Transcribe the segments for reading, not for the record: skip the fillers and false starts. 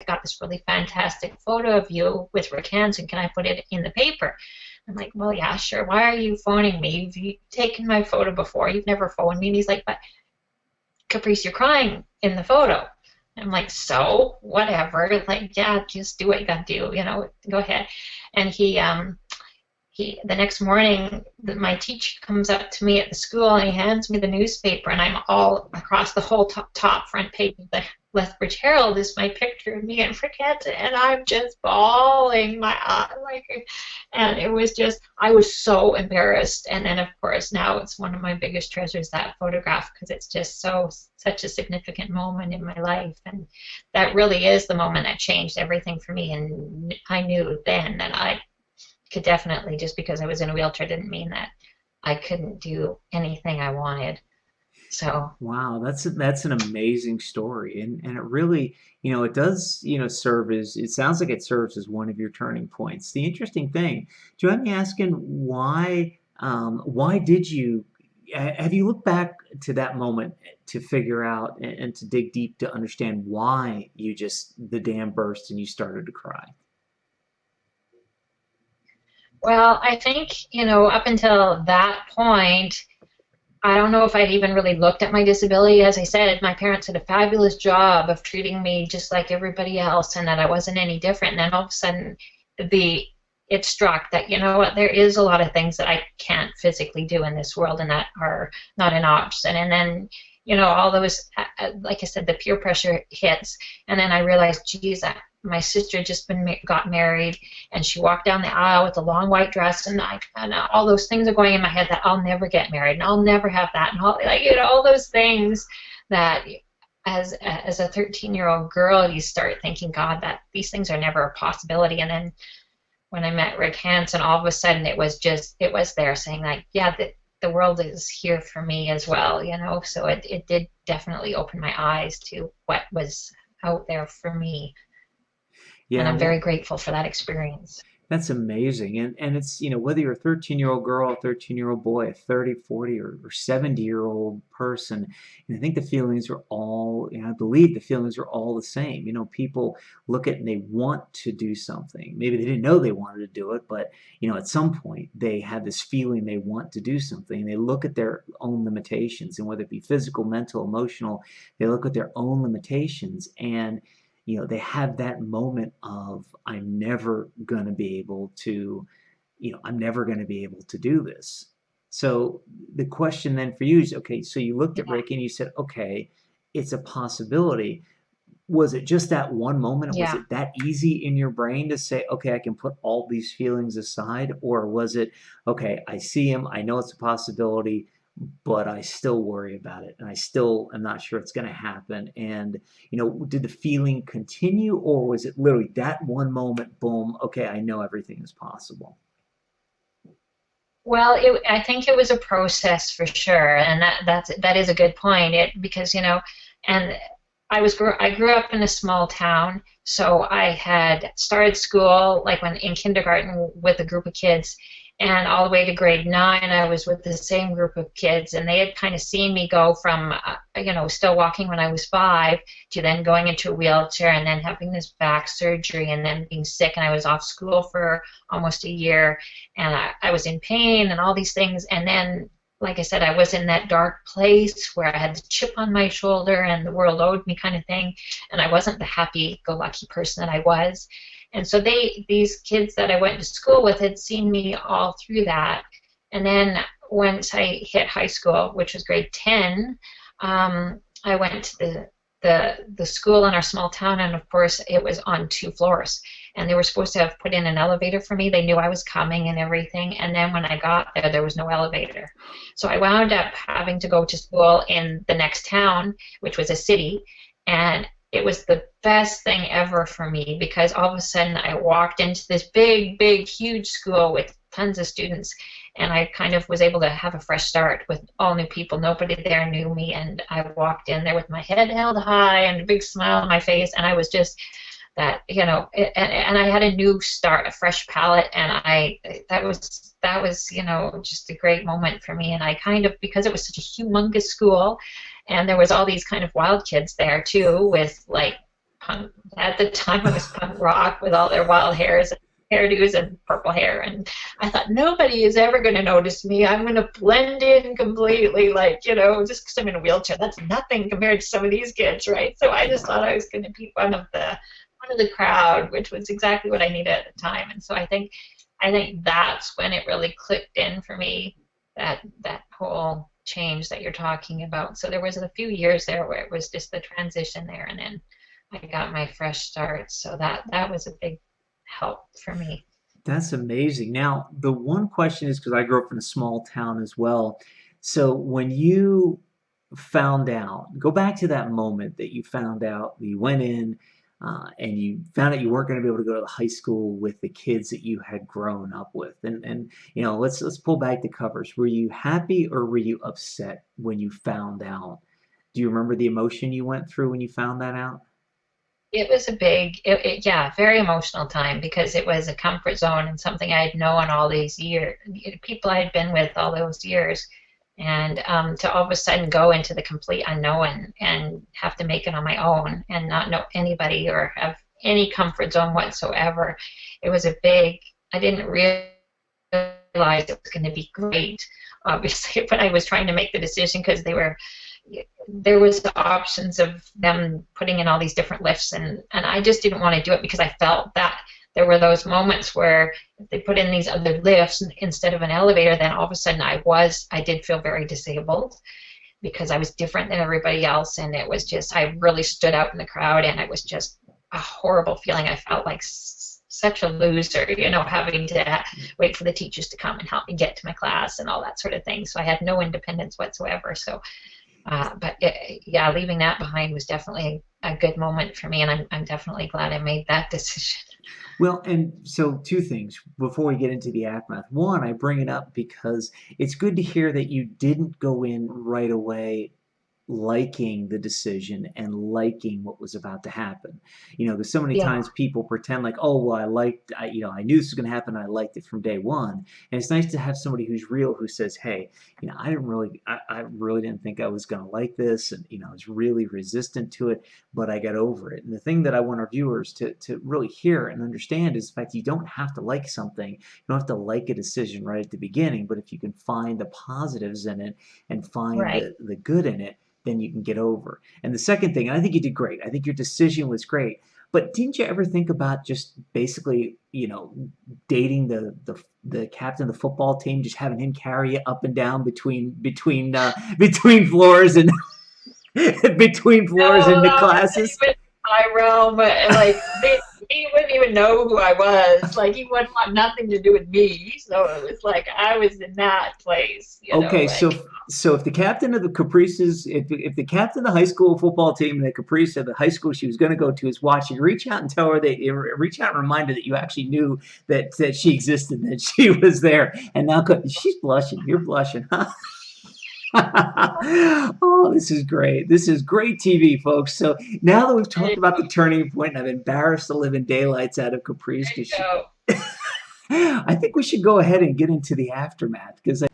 got this really fantastic photo of you with Rick Hansen. Can I put it in the paper? I'm like, well, yeah, sure. Why are you phoning me? You've taken my photo before. You've never phoned me. And he's like, but Caprice, you're crying in the photo. I'm like, so whatever. Like, yeah, just do what you got to do. Go ahead. And the next morning, my teacher comes up to me at the school and he hands me the newspaper, and I'm all across the whole top front page of the Lethbridge Herald is my picture of me and Frick Hansen, and I'm just bawling my eye, and it was just, I was so embarrassed. And then of course now it's one of my biggest treasures, that photograph, because it's just such a significant moment in my life, and that really is the moment that changed everything for me. And I knew then that I could definitely, just because I was in a wheelchair didn't mean that I couldn't do anything I wanted. So Wow, that's an amazing story, and it really, it does, serve as, it sounds like it serves as one of your turning points. The interesting thing, do you mind me asking why did you, have you looked back to that moment to figure out and to dig deep to understand why you just, the dam burst and you started to cry? well, I think, up until that point, I don't know if I'd even really looked at my disability. As I said, my parents did a fabulous job of treating me just like everybody else, and that I wasn't any different. And then all of a sudden, the it struck that, what, there is a lot of things that I can't physically do in this world and that are not an option. And then, all those, like I said, the peer pressure hits, and then I realized, geez, my sister just got married, and she walked down the aisle with a long white dress, and all those things are going in my head, that I'll never get married, and I'll never have that, and all those things that as a 13-year-old girl you start thinking, God, that these things are never a possibility. And then when I met Rick Hansen, all of a sudden it was there saying, like, yeah, the world is here for me as well, So it did definitely open my eyes to what was out there for me, and Yeah, I'm very well, grateful for that experience. that's amazing. And it's, whether you're a 13-year-old girl, a 13-year-old boy, a 30, 40, or 70-year-old person, and I think the feelings are all, I believe the feelings are all the same. People look at and they want to do something. Maybe they didn't know they wanted to do it, but, at some point they have this feeling they want to do something. They look at their own limitations, and whether it be physical, mental, emotional, they look at their own limitations, and they have that moment of, I'm never going to be able to, I'm never going to be able to do this. So the question then for you is, okay, so you looked at Yeah. Rick and you said, okay, it's a possibility. Was it just that one moment? Was Yeah. it that easy in your brain to say, okay, I can put all these feelings aside? Or was it, okay, I see him, I know it's a possibility, but I still worry about it, and I still am not sure it's going to happen. And, did the feeling continue, or was it literally that one moment, boom, okay, I know everything is possible? Well, I think it was a process for sure, and that is a good point. Because and I grew up in a small town, so I had started school like when in kindergarten with a group of kids, and all the way to grade 9, I was with the same group of kids, and they had kind of seen me go from still walking when I was 5 to then going into a wheelchair and then having this back surgery and then being sick, and I was off school for almost a year, and I was in pain and all these things, and then, like I said, I was in that dark place where I had the chip on my shoulder and the world owed me kind of thing, and I wasn't the happy-go-lucky person that I was. And so these kids that I went to school with had seen me all through that. And then once I hit high school, which was grade 10, I went to the school in our small town, and of course it was on 2 floors. And they were supposed to have put in an elevator for me. They knew I was coming and everything. And then when I got there was no elevator. So I wound up having to go to school in the next town, which was a city. And it was the best thing ever for me, because all of a sudden I walked into this big, huge school with tons of students, and I kind of was able to have a fresh start with all new people. Nobody there knew me, and I walked in there with my head held high and a big smile on my face, and I was just that, and I had a new start, a fresh palette, and that was just a great moment for me. And I kind of, because it was such a humongous school, and there was all these kind of wild kids there too, with like punk. At the time, it was punk rock with all their wild hairs and hairdos and purple hair. And I thought nobody is ever going to notice me. I'm going to blend in completely, like, just because I'm in a wheelchair. That's nothing compared to some of these kids, right? So I just thought I was going to be one of the crowd, which was exactly what I needed at the time. And so I think that's when it really clicked in for me, that whole change that you're talking about. So there was a few years there where it was just the transition there, and then I got my fresh start. So that was a big help for me. That's amazing. Now, the one question is because I grew up in a small town as well. So when you found out, go back to that moment that you found out, you went in and you found out you weren't going to be able to go to the high school with the kids that you had grown up with. And let's pull back the covers. Were you happy or were you upset when you found out? Do you remember the emotion you went through when you found that out? It was yeah, very emotional time because it was a comfort zone and something I had known all these years, people I had been with all those years, and to all of a sudden go into the complete unknown and have to make it on my own and not know anybody or have any comfort zone whatsoever. It was a big, I didn't realize it was going to be great, obviously, when I was trying to make the decision because there was the options of them putting in all these different lifts, and I just didn't want to do it because I felt that there were those moments where if they put in these other lifts instead of an elevator, then all of a sudden I did feel very disabled because I was different than everybody else, and it was just, I really stood out in the crowd, and it was just a horrible feeling. I felt like such a loser, having to wait for the teachers to come and help me get to my class and all that sort of thing. So I had no independence whatsoever. So yeah, leaving that behind was definitely a good moment for me, and I'm definitely glad I made that decision. Well, and so two things before we get into the aftermath. One, I bring it up because it's good to hear that you didn't go in right away liking the decision and liking what was about to happen. Because so many Yeah, times people pretend like, oh, well, I knew this was going to happen. I liked it from day one. And it's nice to have somebody who's real who says, hey, I really didn't think I was going to like this. And, I was really resistant to it, but I got over it. And the thing that I want our viewers to really hear and understand is the fact you don't have to like something. You don't have to like a decision right at the beginning, but if you can find the positives in it and find right. the good in it, then you can get over. And the second thing, and I think you did great. I think your decision was great. But didn't you ever think about just basically, dating the captain of the football team, just having him carry you up and down between floors and between floors in No, the that was classes? even my realm. Like he wouldn't even know who I was. Like he wouldn't want nothing to do with me. So it was like I was in that place, Okay, like. so if the captain of the Caprices, if the captain of the high school football team and the Caprice of the high school she was going to go to is watching, reach out and tell her reach out and remind her that you actually knew that she existed, that she was there, and now she's blushing. You're blushing, huh? Oh, this is great. This is great TV, folks. So now that we've There talked you about the turning point, and I've embarrassed the living daylights out of Caprice because go. I think we should go ahead and get into the aftermath because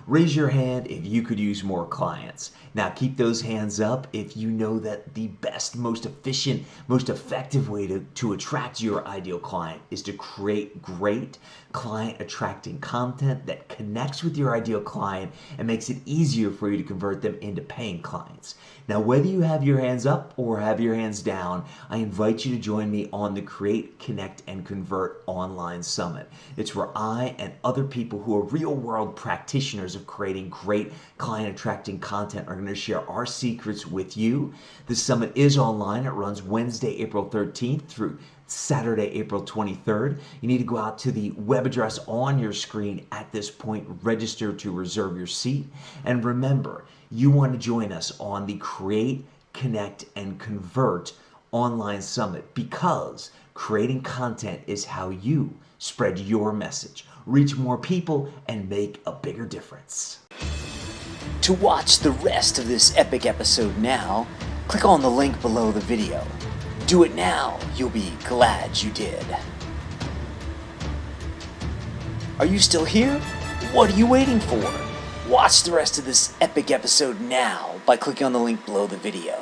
raise your hand if you could use more clients. Now keep those hands up if you know that the best, most efficient, most effective way to attract your ideal client is to create great client attracting content that connects with your ideal client and makes it easier for you to convert them into paying clients. Now, whether you have your hands up or have your hands down, I invite you to join me on the Create, Connect, and Convert Online Summit. It's where I and other people who are real-world practitioners of creating great client-attracting content are going to share our secrets with you. The summit is online. It runs Wednesday, April 13th through Saturday, April 23rd. You need to go out to the web address on your screen at this point, register to reserve your seat. And remember, you want to join us on the Create, Connect, and Convert Online Summit because creating content is how you spread your message, reach more people, and make a bigger difference. To watch the rest of this epic episode now, click on the link below the video. Do it now, you'll be glad you did. Are you still here? What are you waiting for? Watch the rest of this epic episode now by clicking on the link below the video.